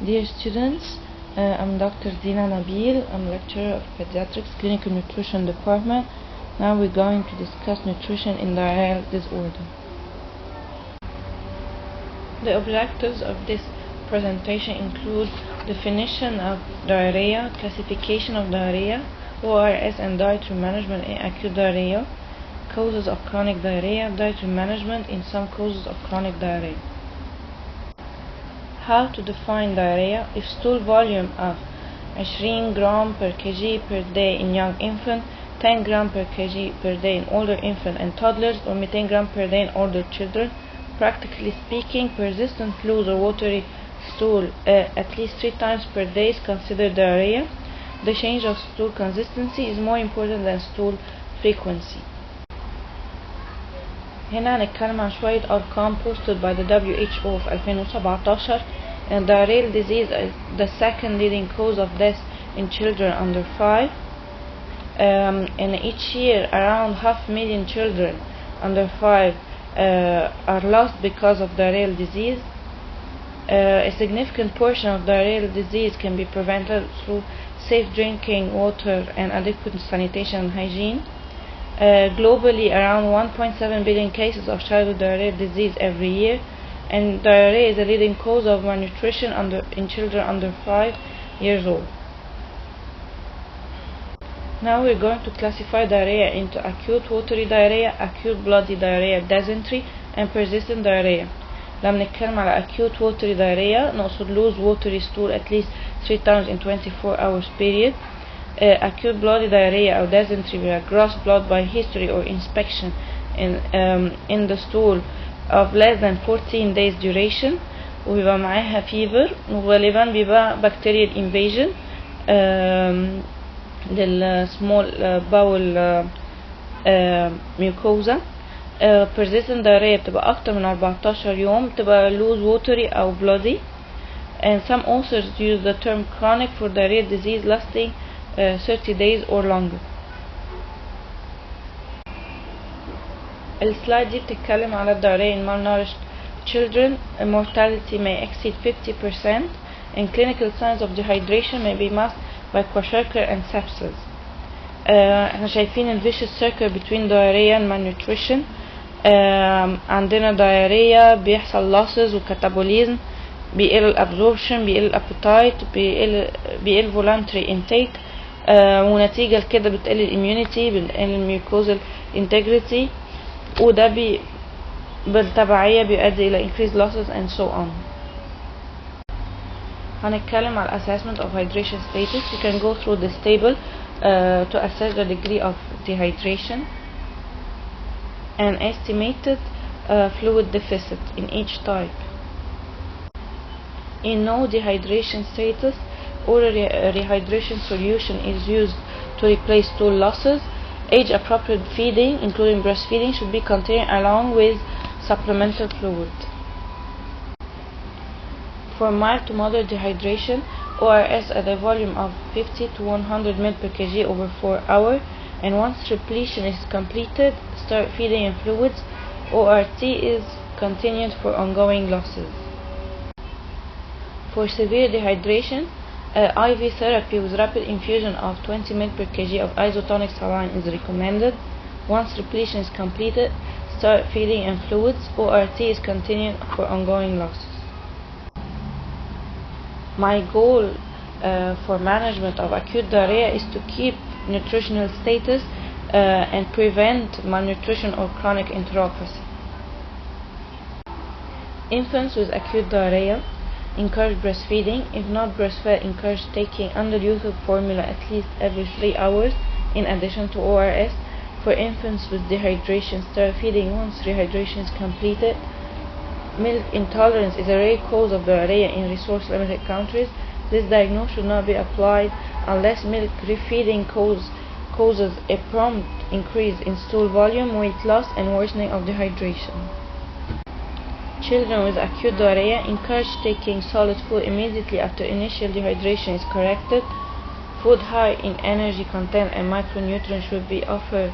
Dear students, I'm Dr. Dina Nabil. I'm lecturer of Pediatrics Clinical Nutrition Department. Now we're going to discuss nutrition in diarrheal disorder. The objectives of this presentation include definition of diarrhea, classification of diarrhea, ORS and dietary management in acute diarrhea, causes of chronic diarrhea, dietary management in some causes of chronic diarrhea. How to define diarrhea? If stool volume of 20 gram per kg per day in young infant, 10 gram per kg per day in older infant and toddlers, or 200 gram per day in older children. Practically speaking, persistent loose or watery stool at least 3 times per day is considered diarrhea. The change of stool consistency is more important than stool frequency. هنا هنتكلم عن شوية أرقام posted by the WHO في 2017. And diarrheal disease is the second leading cause of death in children under 5. And each year around 500,000 children under 5 are lost because of diarrheal disease. A significant portion of diarrheal disease can be prevented through safe drinking water and adequate sanitation and hygiene. Globally, around 1.7 billion cases of childhood diarrheal disease every year, and diarrhea is a leading cause of malnutrition in children under 5 years old. Now we're going to classify diarrhea into acute watery diarrhea, acute bloody diarrhea, dysentery, and persistent diarrhea. لما نتكلم على acute watery diarrhea نقصد loose watery stool at least 3 times in 24 hours period. Acute bloody diarrhea or dysentery where gross blood by history or inspection in the stool of less than 14 days duration, وبيبقى معاها fever، وغالبا بيبقى bacterial invasion للسمول bowel mucosa. Persistent diarrhea بتبقى أكتر من 14 يوم، بتبقى loose watery أو bloody. And some authors use the term chronic for diarrheal disease lasting 30 days or longer. السلايد دي بتتكلم على diarrhea in malnourished children. Mortality may exceed 50% and clinical signs of dehydration may be masked by kwashiorkor and sepsis. احنا شايفين ال vicious circle between diarrhea and malnutrition. عندنا diarrhea بيحصل losses وكاتابوليزم، بيقل absorption، بيقل appetite، بيقل voluntary intake، ونتيجة لكده بتقل الاميونيتي، بتقل الميوكوزال integrity، وده بالتبعية بيؤدي إلى increased losses and so on. هنتكلم على assessment of hydration status. You can go through this table to assess the degree of dehydration and estimated fluid deficit in each type. In no dehydration status, oral rehydration solution is used to replace stool losses. Age-appropriate feeding, including breastfeeding, should be continued along with supplemental fluid. For mild to moderate dehydration, ORS at a volume of 50 to 100 ml per kg over 4 hours, and once repletion is completed, start feeding in fluids. ORT is continued for ongoing losses. For severe dehydration, IV therapy with rapid infusion of 20 ml per kg of isotonic saline is recommended. Once repletion is completed, start feeding in fluids. ORT is continued for ongoing losses. My goal for management of acute diarrhea is to keep nutritional status and prevent malnutrition or chronic enteropathy. Infants with acute diarrhea, encourage breastfeeding. If not breastfed, encourage taking undiluted formula at least every 3 hours in addition to ORS. For infants with dehydration, start feeding once rehydration is completed. Milk intolerance is a rare cause of diarrhea in resource-limited countries. This diagnosis should not be applied unless milk refeeding causes a prompt increase in stool volume, weight loss, and worsening of dehydration. Children with acute diarrhea, encourage taking solid food immediately after initial dehydration is corrected. Food high in energy content and micronutrients should be offered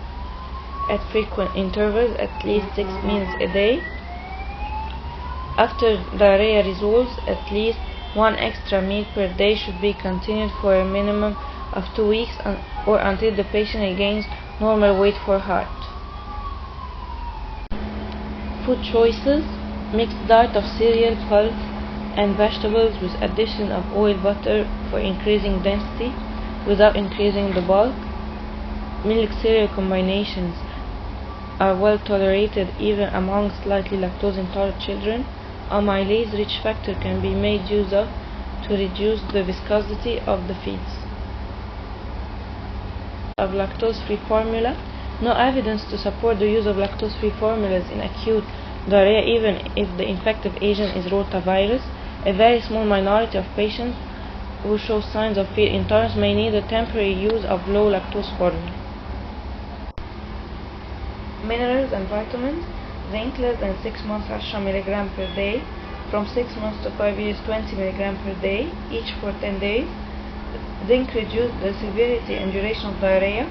at frequent intervals, at least 6 meals a day. After diarrhea resolves, at least 1 extra meal per day should be continued for a minimum of 2 weeks or until the patient regains normal weight for heart. Food choices: mixed diet of cereal, pulse, and vegetables with addition of oil, butter for increasing density without increasing the bulk. Milk cereal combinations are well tolerated even among slightly lactose intolerant children. Amylase-rich factor can be made use of to reduce the viscosity of the feeds. Of lactose-free formula: no evidence to support the use of lactose-free formulas in acute diarrhea even if the infective agent is rotavirus. A very small minority of patients who show signs of feed intolerance may need a temporary use of low lactose formula. Minerals and vitamins: zinc less than 6 months 10 mg per day, from 6 months to 5 years 20 mg per day, each for 10 days. Zinc reduces the severity and duration of diarrhea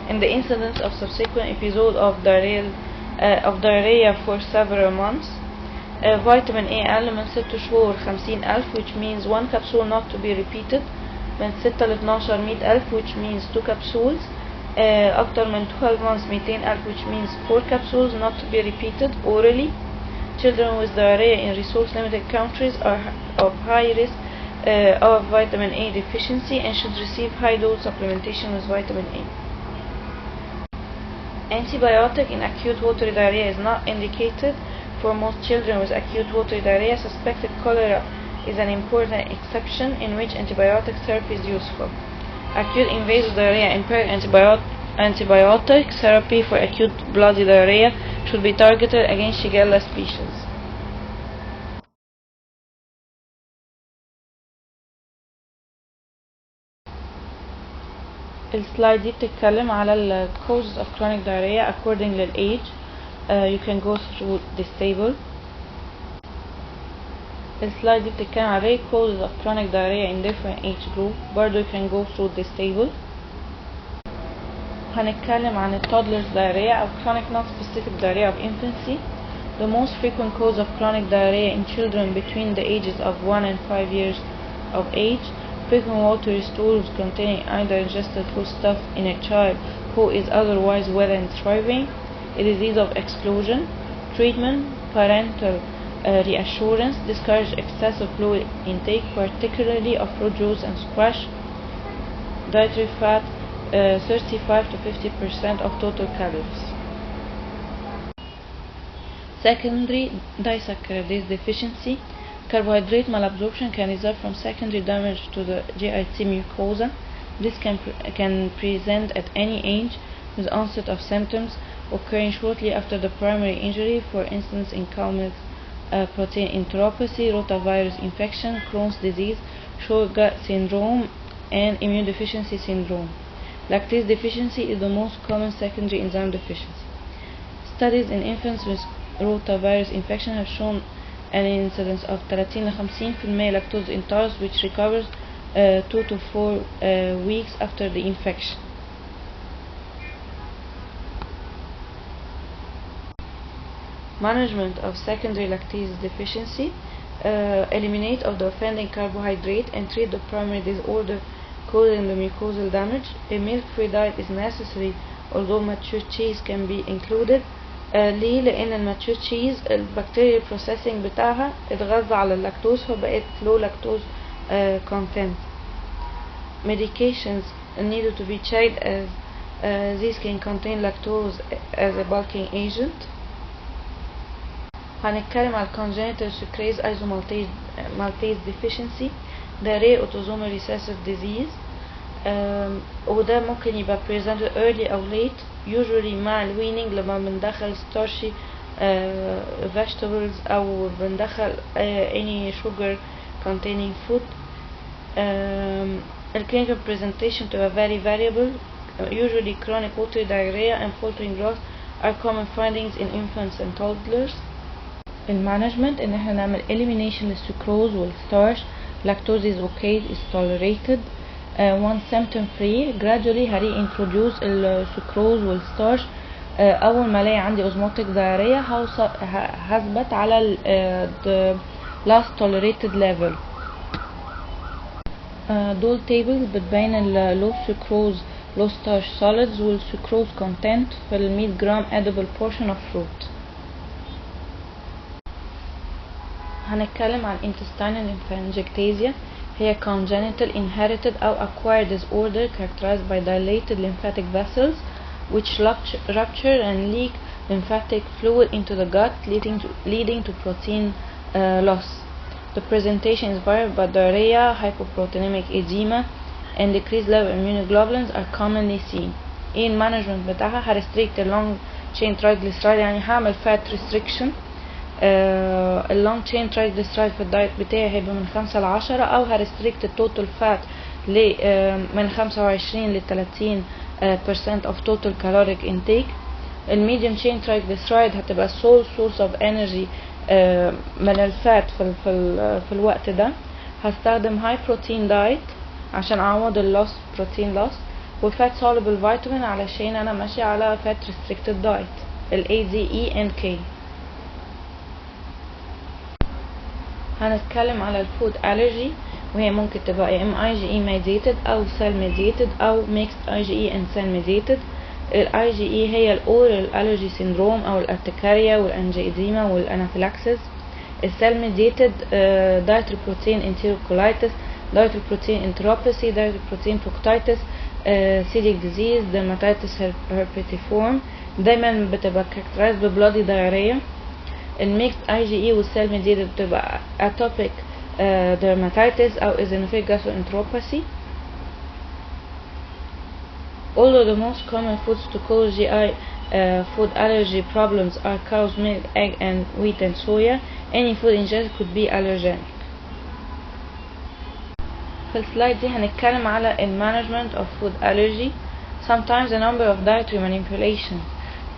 and the incidence of subsequent episodes of diarrhea for several months. Vitamin A أقل من 6 شهور 50,000 which means 1 capsule not to be repeated. من 6 ل 12 100,000 which means 2 capsules. أكتر من 12 months 200,000 which means 4 capsules not to be repeated orally. Children with diarrhea in resource limited countries are of high risk of vitamin A deficiency and should receive high dose supplementation with vitamin A. Antibiotic in acute watery diarrhea is not indicated for most children with acute watery diarrhea. Suspected cholera is an important exception in which antibiotic therapy is useful. Acute invasive diarrhea impaired antibiotic therapy for acute bloody diarrhea should be targeted against Shigella species. السلايد دي بتتكلم على ال causes of chronic diarrhea according للage. You can go through this table. السلايد دي بتتكلم على causes of chronic diarrhea in different age group. برضو you can go through this table. هنتكلم عن toddlers diarrhea أو chronic non-specific diarrhea of infancy. The most frequent cause of chronic diarrhea in children between the ages of 1 and 5 years of age. Frequent watery stools containing undigested foodstuff in a child who is otherwise well and thriving. A disease of exclusion. Treatment: parental reassurance. Discourage excessive fluid intake, particularly of fruit juice and squash. Dietary fat 35 to 50% of total calories. Secondary disaccharidase deficiency. Carbohydrate malabsorption can result from secondary damage to the GIT mucosa. This can present at any age with onset of symptoms occurring shortly after the primary injury, for instance in cow milk protein enteropathy, rotavirus infection, Crohn's disease, short gut syndrome, and immune deficiency syndrome. Lactase deficiency is the most common secondary enzyme deficiency. Studies in infants with rotavirus infection have shown an incidence of 30 ل 50% lactose intolerance which recovers 2 to 4 weeks after the infection. Management of secondary lactase deficiency: eliminate of the offending carbohydrate and treat the primary disorder causing the mucosal damage. A milk-free diet is necessary although mature cheese can be included. ليه؟ لأن الماتشور تشيز البكتيريا processing بتاعها اتغذى على اللاكتوز فبقت low lactose content. Medications needed to be checked as these can contain lactose as a bulking agent. هنتكلم على congenital sucrase isomaltase deficiency. ده rare autosomal recessive disease وده ممكن يبقى presented early أو late usually مع الويننج لما بندخل starchy vegetables أو بندخل any sugar containing food. clinical presentation to a very variable. Usually chronic watery diarrhea and faltering growth are common findings in infants and toddlers. المانجمنت ان احنا نعمل elimination للسكروز والستارش. lactose is okay, is tolerated. One symptom free. Gradually reintroduce السكروز والستارش. اول ما الاقي عندي osmotic diarrhea هثبت على the last tolerated level. دول tables بتبين ال low sucrose low starch solids وال sucrose content في ال 100 جرام edible portion of fruit. هنتكلم عن intestinal lymphangiectasia. هي congenital inherited أو acquired disorder characterized by dilated lymphatic vessels which rupture and leak lymphatic fluid into the gut, leading to protein loss. The presentation is varied, but diarrhea, hypoproteinemic edema, and decreased level of immunoglobulins are commonly seen. ايه المانجمنت بتاعها؟ هريستريكت اللونج تشين ترايجليسرايد، يعني هعمل فات ريستريكشن. اللونج تشين ترايجليسرايد في الدايت بتاعي هيبقى من 5 ل 10، او هريستريكت التوتال فات من 25 ل 30% of total caloric intake. الميديوم تشين ترايجليسرايد هتبقى sole source of energy من الفات في الوقت ده. هستخدم هاي بروتين دايت عشان اعوض اللوس بروتين لوس، وفات soluble فيتامين علشان انا ماشي على فات restricted دايت ال ADE&K. هنتكلم على الفود allergy، وهي ممكن تبقى يا اما IgE mediated او cell mediated او mixed IgE and cell mediated. ال IgE هي ال oral allergy syndrome او الارتكاريا والانجيديما والانافيلاكسيس. ال cell mediated dietary protein enterocolitis، dietary protein enteropathy، dietary protein proctitis، celiac disease، dermatitis herpetiform. دايما بتبقى characterized ب bloody diarrhea. الميكس IgE والcell mediated بتبقى atopic dermatitis أو eosinophilic gastroenteropathy. Although the most common foods to cause GI food allergy problems are cow's milk, egg, and wheat and soya, any food ingested could be allergenic. في السلايد دي هنتكلم على management of food allergy. Sometimes a number of dietary manipulations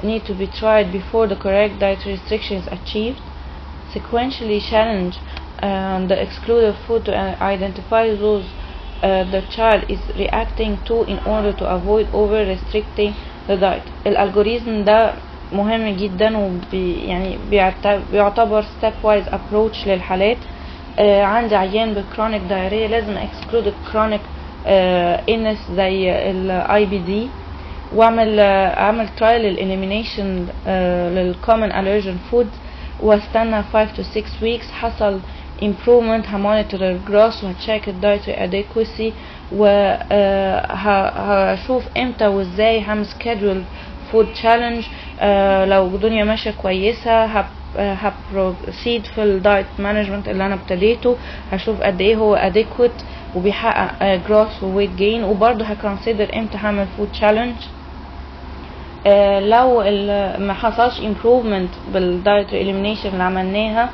need to be tried before the correct dietary restriction is achieved. Sequentially challenge the excluded food to identify those the child is reacting to in order to avoid over restricting the diet. الالجوريزم ده مهم جدا يعني بيعتبر step wise approach للحالات. عندي عيان بالكرونيك دايريا لازم exclude chronic illness زي ال IBD، واعمل trial للelimination للcommon allergen food، واستنى 5 to 6 weeks. حصل improvement همونيتور الجراس وهتشيك الدايتري adequacy، وهشوف امتى وازاي schedule food challenge. لو الدنيا ماشيه كويسه هبروسيد في الدايت مانجمنت اللي انا ابتديته، هشوف قد ايه هو adequate وبيحقق جراس وويت جين، وبرضه هكونسيدر امتى هعمل food challenge. لو ما حصلش improvement بالدايتري elimination اللي عملناها،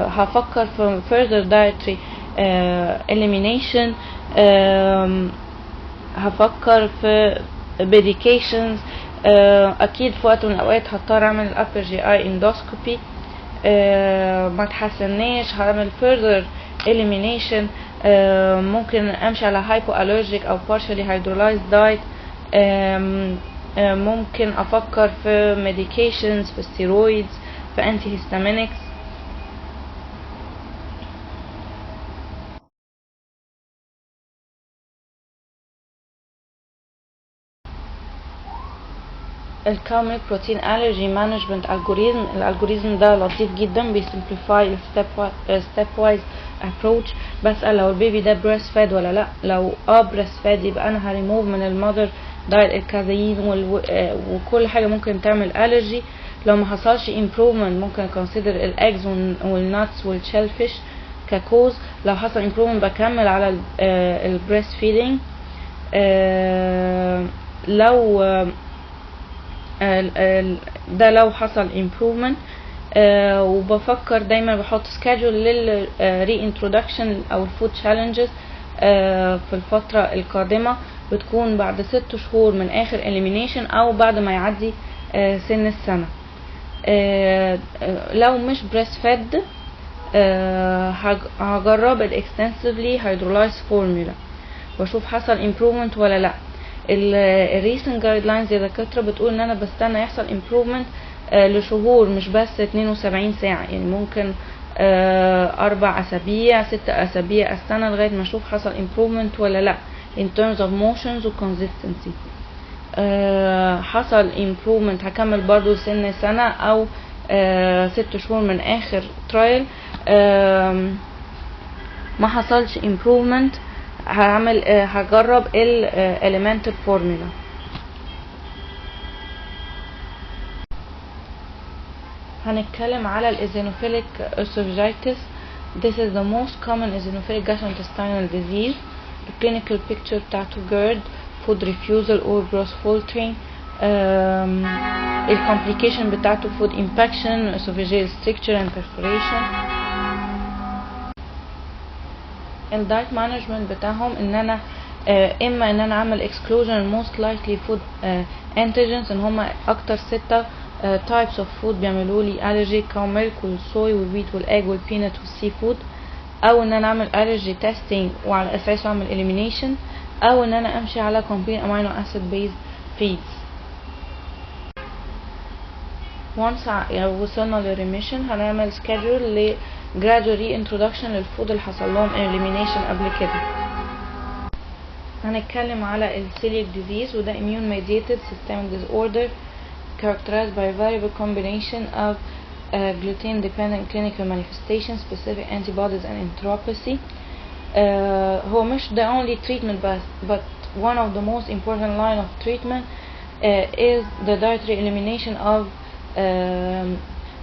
هفكر في further dietary elimination. هفكر في medications. اكيد في وقت من الاوقات هضطر اعمل upper GI endoscopy. ما تحسناش هعمل further elimination. ممكن امشي على hypoallergic او partially hydrolyzed diet. ممكن افكر في medications، في steroids، في antihistaminics. الcow milk protein allergy management algorithm. الالجوريزم ده لطيف جدا، بيسمبليفاي step wise approach. بسأل لو البيبي ده breast fed ولا لا. لو breast fed يبقى انا هريموف من المother diet الكازيين وكل حاجة ممكن تعمل allergy. لو ما حصلش improvement ممكن consider الاجز والnuts والshellfish ككوز. لو حصل improvement بكمل على البريست فيدنج. لو ده لو حصل improvement. وبفكر دايما بحط schedule لل reintroduction او food challenges في الفترة القادمة، بتكون بعد 6 شهور من اخر elimination او بعد ما يعدي سن السنة. لو مش breastfed هجرب ال extensively hydrolyzed formula واشوف حصل improvement ولا لا. ال recent guidelines يا دكاترة بتقول ان انا بستنى يحصل improvement لشهور، مش بس 72 ساعة. يعني ممكن 4 أسابيع 6 أسابيع السنة، لغاية ما اشوف حصل improvement ولا لا in terms of motions و consistency. حصل improvement هكمل برضو سنة او 6 شهور من اخر trial. ما حصلش improvement هجرب ال elemental formula. هنتكلم على ال eosinophilic esophagitis. This is the most common eosinophilic gastrointestinal disease. The clinical picture بتاعته GERD, food refusal or gross faltering. ال complication بتاعته food impaction, esophageal stricture and perforation. ال diet management بتاعهم ان انا اما ان انا اعمل exclusion most likely food antigens، ان هما اكتر 6 types of food بيعملوا لي allergy، cow milk والصوي والويت والاج والبينات والسي فود، او ان انا اعمل allergy testing وعلى اساسه اعمل elimination، او ان انا امشي على complete amino acid based feeds. once وصلنا للريميشن هنعمل schedule ل gradual reintroduction للفود اللي حصل لهم elimination قبل كده. هنتكلم على ال celiac disease، وده immune mediated systemic disorder characterized by a variable combination of gluten dependent clinical manifestations, specific antibodies and enteropathy. هو مش the only treatment but one of the most important line of treatment is the dietary elimination of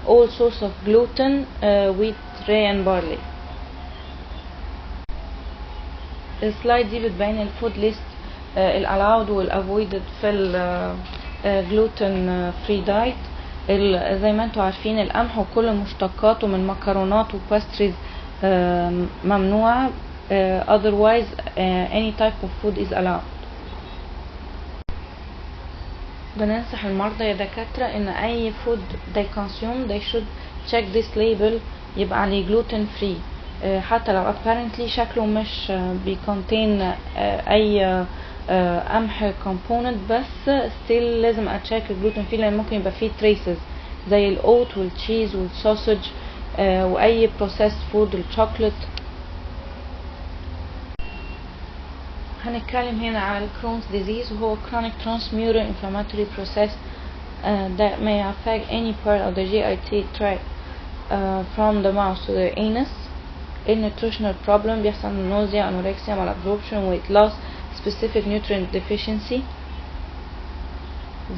all source of gluten, wheat, rye and barley. السلايد دي بتبين الفود ليست ال allowed وال avoided في ال gluten free diet. زي ما انتوا عارفين القمح وكل مشتقاته من مكرونات وباستريز ممنوعة. otherwise any type of food is allowed. بننصح المرضى يا دكاترة ان اي food they consume they should check this label يبقى عليه gluten free، حتى لو apparently شكله مش بيcontain اي قمح component، بس still لازم اتشيك الجلوتين فيه لان ممكن يبقى فيه traces زي الاوت والتشيز والسوسج واي processed food الشوكولات. هنتكلم هنا على الكرونز disease، وهو chronic transmural inflammatory process that may affect any part of the GIT tract from the mouth to the anus. nutritional problem بيحصل من nausea, anorexia, malabsorption, weight loss, specific nutrient deficiency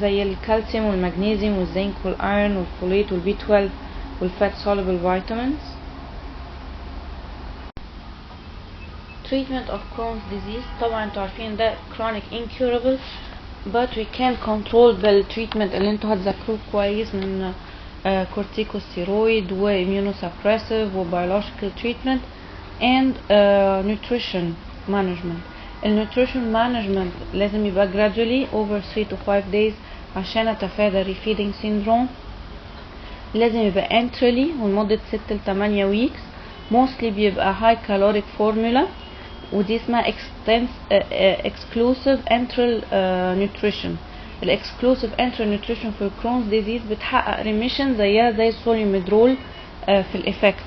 زي الكالسيوم والمغنيسيوم والزنك والايرون والفوليت والبي 12 والفات soluble vitamins. treatment of Crohn's disease طبعا انتوا عارفين ده chronic incurable but we can control بالتريتمنت اللي انتوا هتذاكروه كويس من corticosteroid و immunosuppressive و biological treatment and nutrition management. nutrition management لازم يبقى gradually over 3 to 5 days عشان اتفادى refeeding syndrome. لازم يبقى enterally ولمدة 6 ل 8 weeks. mostly بيبقى high caloric formula ودي اسمها exclusive enteral nutrition. الاكسكلوسيف enteral nutrition في Crohn's disease بتحقق remission زيها زي السوليوميدرول في الإفكت.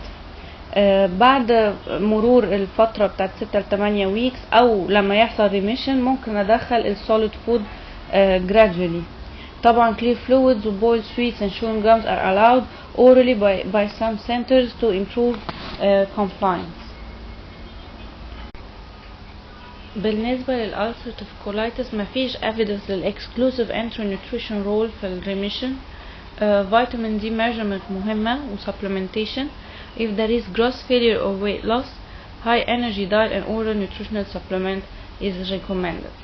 بعد مرور الفترة بتاعت 6 ل 8 weeks أو لما يحصل remission ممكن أدخل السوليد فود gradually. طبعا clear fluids و boiled sweets and chewing gums are allowed orally by some centers to improve compliance. بالنسبة للألسرتيف كولايتس مفيش evidence للإكسكلوسيف enteral nutrition role في الريميشن. vitamin D measurement مهمة و supplementation. if there is gross failure or weight loss, high energy diet and oral nutritional supplement is recommended.